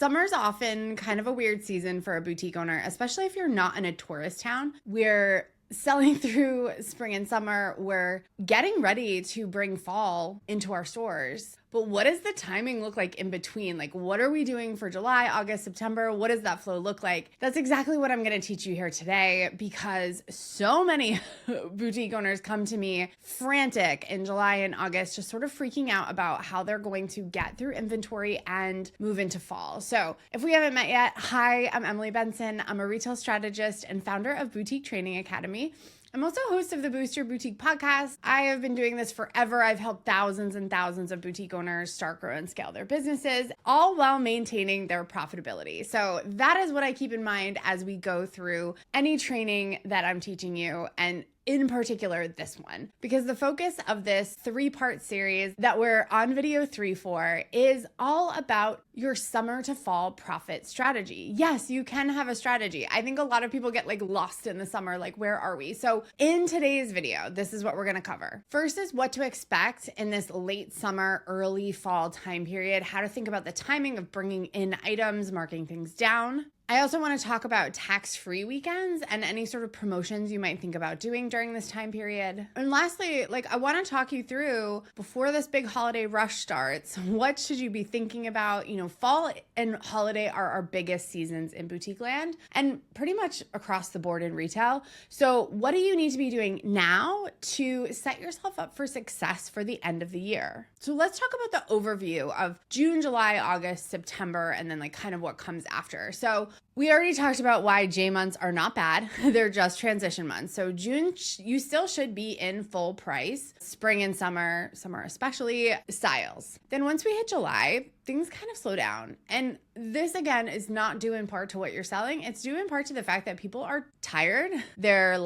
Summer's often kind of a weird season for a boutique owner, especially if you're not in a tourist town. We're selling through spring and summer. We're getting ready to bring fall into our stores. But what does the timing look like in between? Like, what are we doing for July, August, September? What does that flow look like? That's exactly what I'm going to teach you here today, because so many boutique owners come to me frantic in July and August, just sort of freaking out about how they're going to get through inventory and move into fall. So if we haven't met yet, hi, I'm Emily Benson. I'm a retail strategist and founder of Boutique Training Academy. I'm also host of the Boost Your Boutique podcast. I have been doing this forever. I've helped thousands and thousands of boutique owners start, grow, and scale their businesses, all while maintaining their profitability. So that is what I keep in mind as we go through any training that I'm teaching you, and in particular this one, because the focus of this 3-part series that we're on video 3 for is all about your summer to fall profit strategy. Yes, you can have a strategy. I think a lot of people get lost in the summer, where are we? So in today's video, this is what we're going to cover. First is what to expect in this late summer, early fall time period, how to think about the timing of bringing in items, marking things down. I also want to talk about tax-free weekends and any sort of promotions you might think about doing during this time period. And lastly, I want to talk you through, before this big holiday rush starts, what should you be thinking about? Fall and holiday are our biggest seasons in boutique land and pretty much across the board in retail. So what do you need to be doing now to set yourself up for success for the end of the year? So let's talk about the overview of June, July, August, September, and then kind of what comes after. So we already talked about why J months are not bad. They're just transition months. So June, you still should be in full price. Spring and summer especially, styles. Then once we hit July, things kind of slow down. And this, again, is not due in part to what you're selling. It's due in part to the fact that people are tired. They're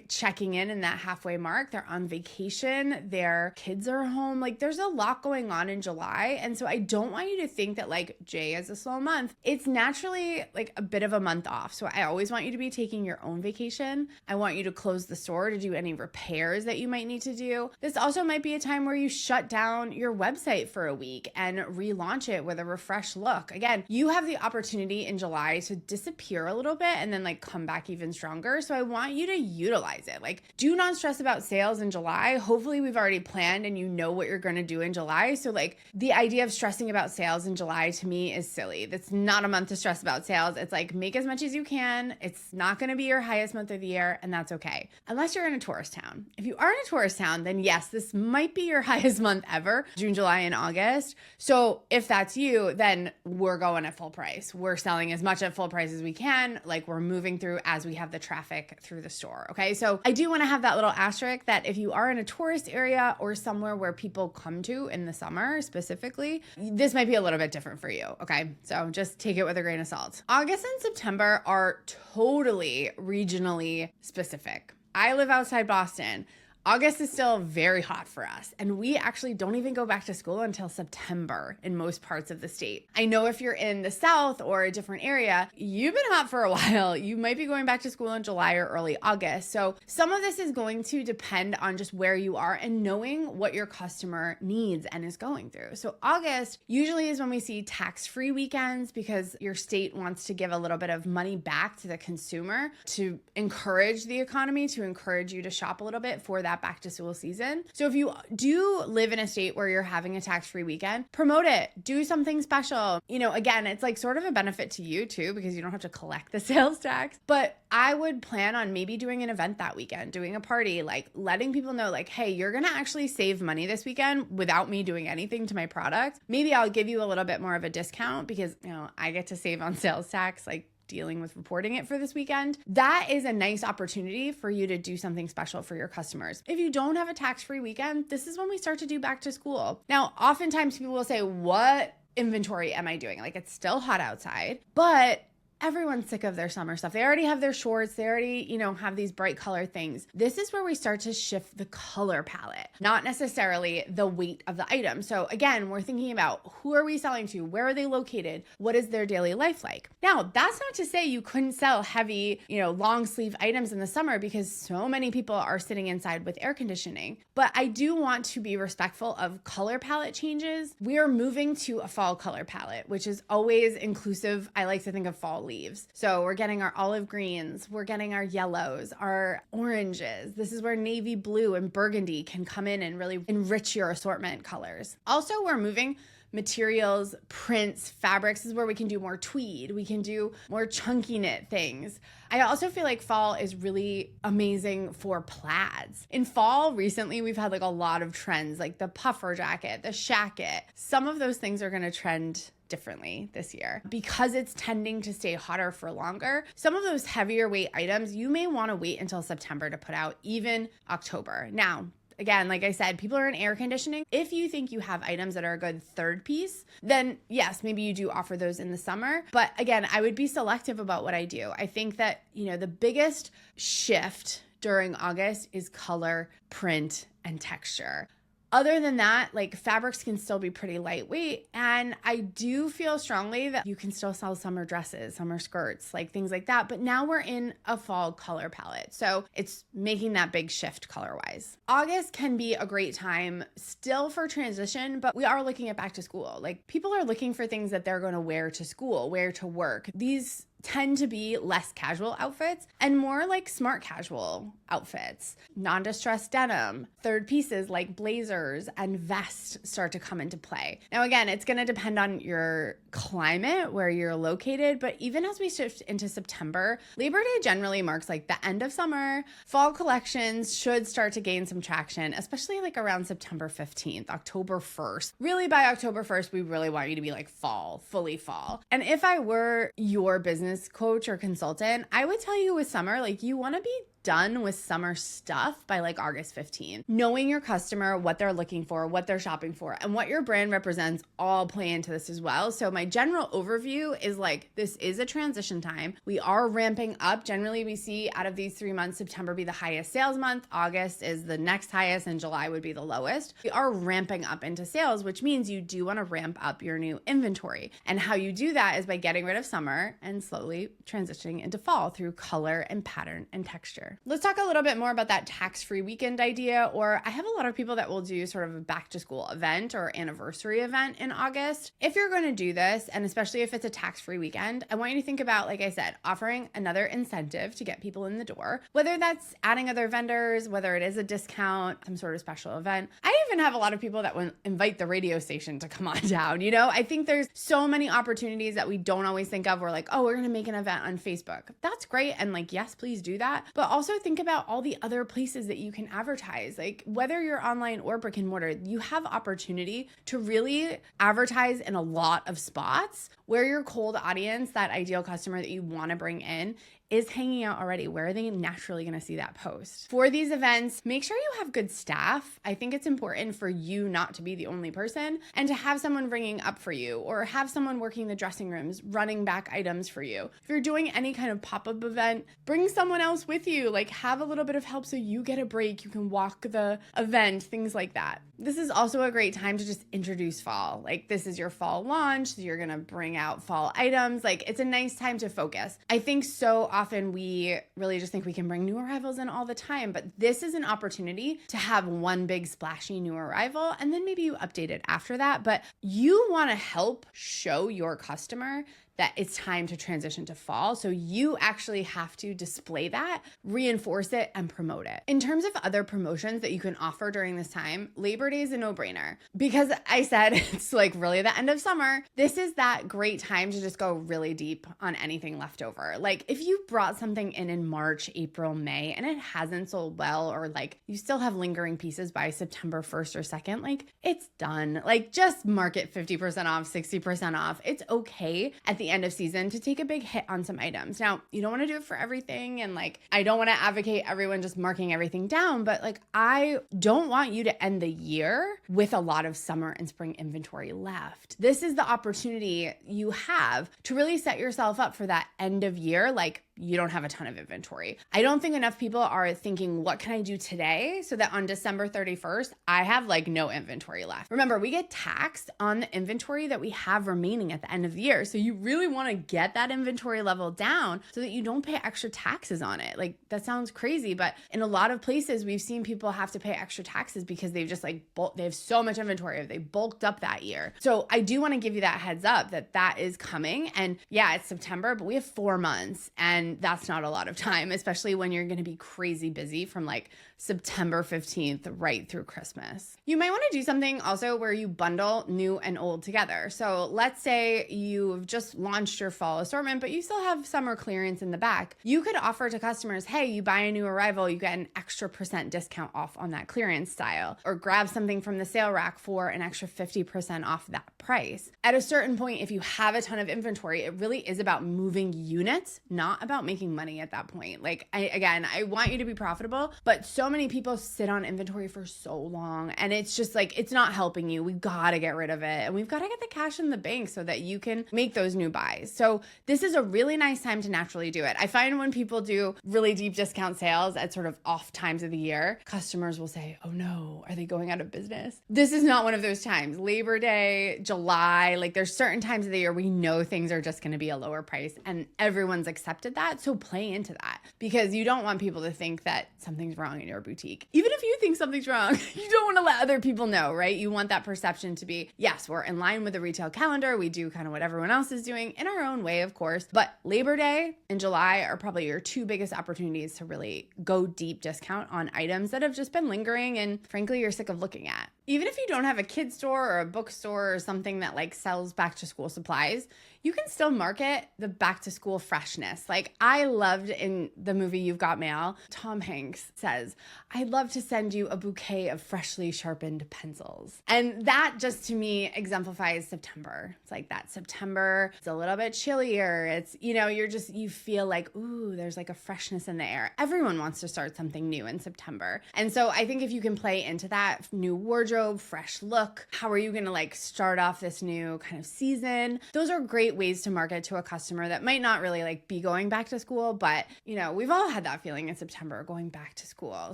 checking in that halfway mark. They're on vacation. Their kids are home. There's a lot going on in July. And so I don't want you to think that J is a slow month. It's naturally a bit of a month off. So I always want you to be taking your own vacation. I want you to close the store to do any repairs that you might need to do. This also might be a time where you shut down your website for a week and relaunch it with a refreshed look. Again, you have the opportunity in July to disappear a little bit and then come back even stronger. So I want you to utilize it. Do not stress about sales in July. Hopefully we've already planned and you know what you're going to do in July. So the idea of stressing about sales in July to me is silly. That's not a month to stress about sales. It's make as much as you can. It's not going to be your highest month of the year, and that's okay. Unless you're in a tourist town. If you are in a tourist town, then yes, this might be your highest month ever, June, July, and August. So if that's you, then we're going at full price. We're selling as much at full price as we can. We're moving through as we have the traffic through the store. Okay. So I do want to have that little asterisk that if you are in a tourist area or somewhere where people come to in the summer specifically, this might be a little bit different for you. Okay. So just take it with a grain of salt. August and September are totally regionally specific. I live outside Boston. August is still very hot for us, and we actually don't even go back to school until September in most parts of the state. I know if you're in the South or a different area, you've been hot for a while. You might be going back to school in July or early August. So some of this is going to depend on just where you are and knowing what your customer needs and is going through. So August usually is when we see tax-free weekends because your state wants to give a little bit of money back to the consumer to encourage the economy, to encourage you to shop a little bit for that back to school season. So if you do live in a state where you're having a tax-free weekend, promote it, do something special. Again, it's sort of a benefit to you too, because you don't have to collect the sales tax, but I would plan on maybe doing an event that weekend, doing a party, letting people know hey, you're going to actually save money this weekend without me doing anything to my product. Maybe I'll give you a little bit more of a discount because, I get to save on sales tax, dealing with reporting it for this weekend. That is a nice opportunity for you to do something special for your customers. If you don't have a tax-free weekend, this is when we start to do back to school. Now, oftentimes people will say, what inventory am I doing? It's still hot outside, but everyone's sick of their summer stuff. They already have their shorts. They already, have these bright color things. This is where we start to shift the color palette, not necessarily the weight of the item. So again, we're thinking about who are we selling to? Where are they located? What is their daily life like? Now, that's not to say you couldn't sell heavy, long sleeve items in the summer because so many people are sitting inside with air conditioning. But I do want to be respectful of color palette changes. We are moving to a fall color palette, which is always inclusive. I like to think of fall leaves. So we're getting our olive greens, we're getting our yellows, our oranges. This is where navy blue and burgundy can come in and really enrich your assortment colors. Also, we're moving materials, prints, fabrics. This is where we can do more tweed. We can do more chunky knit things. I also feel like fall is really amazing for plaids. In fall, recently, we've had a lot of trends, like the puffer jacket, the shacket. Some of those things are going to trend differently this year because it's tending to stay hotter for longer. Some of those heavier weight items, you may want to wait until September to put out, even October. Now, again, like I said, people are in air conditioning. If you think you have items that are a good third piece, then yes, maybe you do offer those in the summer. But again, I would be selective about what I do. I think that, the biggest shift during August is color, print, and texture. Other than that, fabrics can still be pretty lightweight. And I do feel strongly that you can still sell summer dresses, summer skirts, things like that. But now we're in a fall color palette. So it's making that big shift color-wise. August can be a great time still for transition, but we are looking at back to school. People are looking for things that they're going to wear to school, wear to work. These tend to be less casual outfits and more smart casual outfits. Non-distressed denim, third pieces like blazers and vests start to come into play. Now, again, it's going to depend on your climate, where you're located, but even as we shift into September, Labor Day generally marks the end of summer. Fall collections should start to gain some traction, especially around September 15th, October 1st. Really, by October 1st, we really want you to be fall, fully fall. And if I were your business coach or consultant, I would tell you with summer, you want to be done with summer stuff by August 15th. Knowing your customer, what they're looking for, what they're shopping for, and what your brand represents all play into this as well. So my general overview is this is a transition time. We are ramping up. Generally, we see out of these 3 months, September be the highest sales month, August is the next highest, and July would be the lowest. We are ramping up into sales, which means you do want to ramp up your new inventory. And how you do that is by getting rid of summer and slowly transitioning into fall through color and pattern and texture. Let's talk a little bit more about that tax-free weekend idea, or I have a lot of people that will do sort of a back-to-school event or anniversary event in August. If you're going to do this, and especially if it's a tax-free weekend, I want you to think about, like I said, offering another incentive to get people in the door, whether that's adding other vendors, whether it is a discount, some sort of special event. I even have a lot of people that would invite the radio station to come on down. I think there's so many opportunities that we don't always think of. We're we're going to make an event on Facebook. That's great. And yes, please do that. But also think about all the other places that you can advertise. Whether you're online or brick and mortar, you have opportunity to really advertise in a lot of spots where your cold audience, that ideal customer that you want to bring in, is hanging out already. Where are they naturally going to see that post? For these events, make sure you have good staff. I think it's important for you not to be the only person and to have someone ringing up for you or have someone working the dressing rooms, running back items for you. If you're doing any kind of pop-up event, bring someone else with you. Have a little bit of help so you get a break. You can walk the event, things like that. This is also a great time to just introduce fall. This is your fall launch. So you're going to bring out fall items. It's a nice time to focus. I think so often we really just think we can bring new arrivals in all the time, but this is an opportunity to have one big splashy new arrival, and then maybe you update it after that. But you want to help show your customer that it's time to transition to fall. So you actually have to display that, reinforce it, and promote it. In terms of other promotions that you can offer during this time, Labor Day is a no-brainer. Because I said it's really the end of summer, this is that great time to just go really deep on anything left over. If you brought something in March, April, May, and it hasn't sold well, or you still have lingering pieces by September 1st or 2nd, it's done. Just mark it 50% off, 60% off. It's okay at the the end of season to take a big hit on some items. Now, you don't want to do it for everything. And like, I don't want to advocate everyone just marking everything down, but like, I don't want you to end the year with a lot of summer and spring inventory left. This is the opportunity you have to really set yourself up for that end of year. Like, you don't have a ton of inventory. I don't think enough people are thinking, what can I do today so that on December 31st, I have like no inventory left. Remember, we get taxed on the inventory that we have remaining at the end of the year. So you really want to get that inventory level down so that you don't pay extra taxes on it. Like, that sounds crazy, but in a lot of places, we've seen people have to pay extra taxes because they've just like, they have so much inventory, they bulked up that year. So I do want to give you that heads up that that is coming. And yeah, it's September, but we have 4 months, and that's not a lot of time, especially when you're going to be crazy busy from like September 15th right through Christmas. You might want to do something also where you bundle new and old together. So let's say you've just launched your fall assortment, but you still have summer clearance in the back. You could offer to customers, hey, you buy a new arrival, you get an extra % discount off on that clearance style, or grab something from the sale rack for an extra 50% off that price. At a certain point, if you have a ton of inventory, it really is about moving units, not about making money at that point. Like, I want you to be profitable, but so many people sit on inventory for so long, and it's just like, it's not helping you. We've got to get rid of it, and we've got to get the cash in the bank so that you can make those new buys. So this is a really nice time to naturally do it. I find when people do really deep discount sales at sort of off times of the year, customers will say, oh no, are they going out of business? This is not one of those times. Labor Day, July, like there's certain times of the year we know things are just going to be a lower price, and everyone's accepted that. So play into that, because you don't want people to think that something's wrong in your boutique. Even if you think something's wrong, you don't want to let other people know, right? You want that perception to be, yes, we're in line with the retail calendar. We do kind of what everyone else is doing in our own way, of course. But Labor Day and July are probably your 2 biggest opportunities to really go deep discount on items that have just been lingering and frankly, you're sick of looking at. Even if you don't have a kid store or a bookstore or something that like sells back to school supplies, you can still market the back to school freshness. Like, I loved in the movie You've Got Mail, Tom Hanks says, I'd love to send you a bouquet of freshly sharpened pencils. And that just to me exemplifies September. It's like that September, it's a little bit chillier. It's, you know, you feel like, ooh, there's like a freshness in the air. Everyone wants to start something new in September. And so I think if you can play into that new wardrobe, fresh look, how are you going to like start off this new kind of season? Those are great ways to market to a customer that might not really like be going back to school, but you know, we've all had that feeling in September going back to school.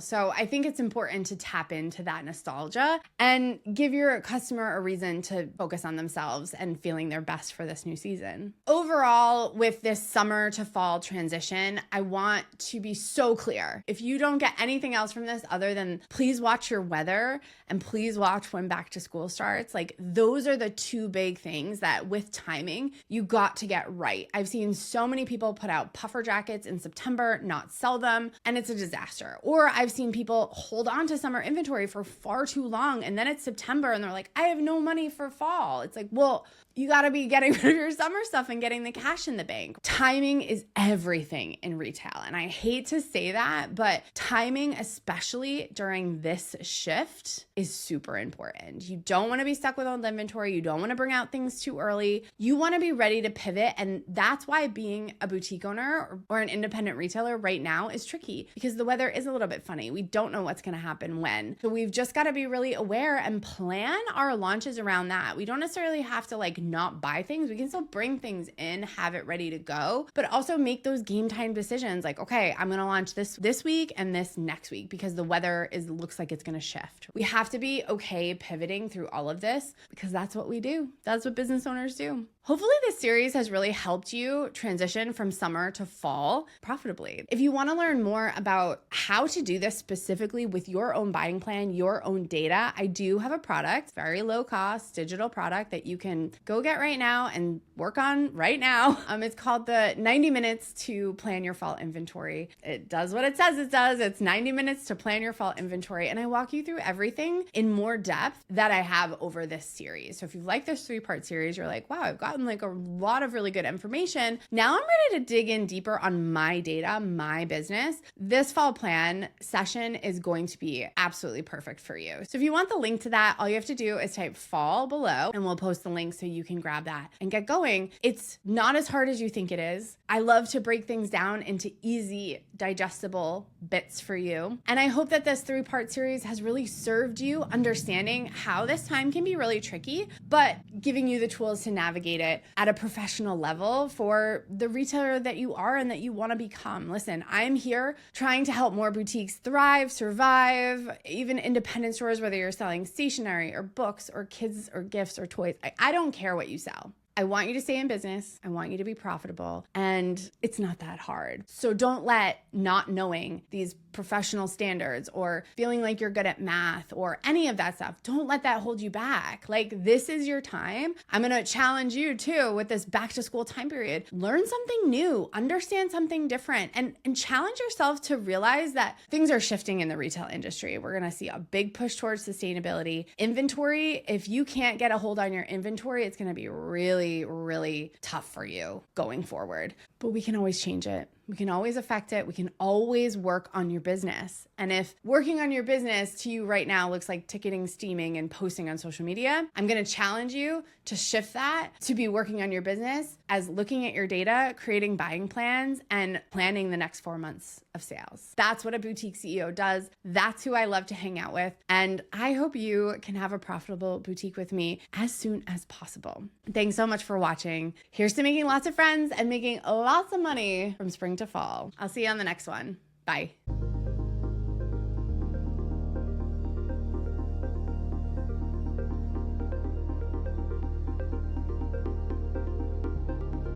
So I think it's important to tap into that nostalgia and give your customer a reason to focus on themselves and feeling their best for this new season. Overall, with this summer to fall transition, I want to be so clear. If you don't get anything else from this other than please watch your weather and please watch when back to school starts, like those are the 2 big things that with timing, you got to get right. I've seen so many people put out puffer jackets in September, not sell them, and it's a disaster. Or I've seen people hold on to summer inventory for far too long, and then it's September and they're like, I have no money for fall. It's like, well, you got to be getting rid of your summer stuff and getting the cash in the bank. Timing is everything in retail. And I hate to say that, but timing, especially during this shift, is super important. You don't want to be stuck with old inventory. You don't want to bring out things too early. You want to be ready to pivot. And that's why being a boutique owner or an independent retailer right now is tricky, because the weather is a little bit funny. We don't know what's going to happen when. So we've just got to be really aware and plan our launches around that. We don't necessarily have to like not buy things. We can still bring things in, have it ready to go, but also make those game time decisions like, okay, I'm going to launch this week and this next week because the weather looks like it's going to shift. We have to be okay pivoting through all of this because that's what we do. That's what business owners do. Hopefully this series has really helped you transition from summer to fall profitably. If you want to learn more about how to do this specifically with your own buying plan, your own data, I do have a product, very low cost digital product that you can go get right now and work on right now. It's called the 90 minutes to plan your fall inventory. It does what it says it does. It's 90 minutes to plan your fall inventory. And I walk you through everything in more depth that I have over this series. So if you've liked this 3-part series, you're like, wow, I've got gotten like a lot of really good information. Now I'm ready to dig in deeper on my data, my business. This fall plan session is going to be absolutely perfect for you. So if you want the link to that, all you have to do is type fall below and we'll post the link so you can grab that and get going. It's not as hard as you think it is. I love to break things down into easy, digestible bits for you. And I hope that this 3-part series has really served you understanding how this time can be really tricky, but giving you the tools to navigate it at a professional level for the retailer that you are and that you want to become. Listen, I'm here trying to help more boutiques thrive, survive, even independent stores, whether you're selling stationery or books or kids or gifts or toys. I don't care what you sell. I want you to stay in business. I want you to be profitable. And it's not that hard. So don't let not knowing these professional standards or feeling like you're good at math or any of that stuff, don't let that hold you back. Like, this is your time. I'm going to challenge you too with this back to school time period. Learn something new, understand something different, and challenge yourself to realize that things are shifting in the retail industry. We're going to see a big push towards sustainability. Inventory, if you can't get a hold on your inventory, it's going to be really, really tough for you going forward. But we can always change it. We can always affect it. We can always work on your business. And if working on your business to you right now looks like ticketing, steaming, and posting on social media, I'm going to challenge you to shift that to be working on your business as looking at your data, creating buying plans, and planning the next 4 months of sales. That's what a boutique CEO does. That's who I love to hang out with. And I hope you can have a profitable boutique with me as soon as possible. Thanks so much for watching. Here's to making lots of friends and making lots of money from spring to fall. I'll see you on the next one. Bye.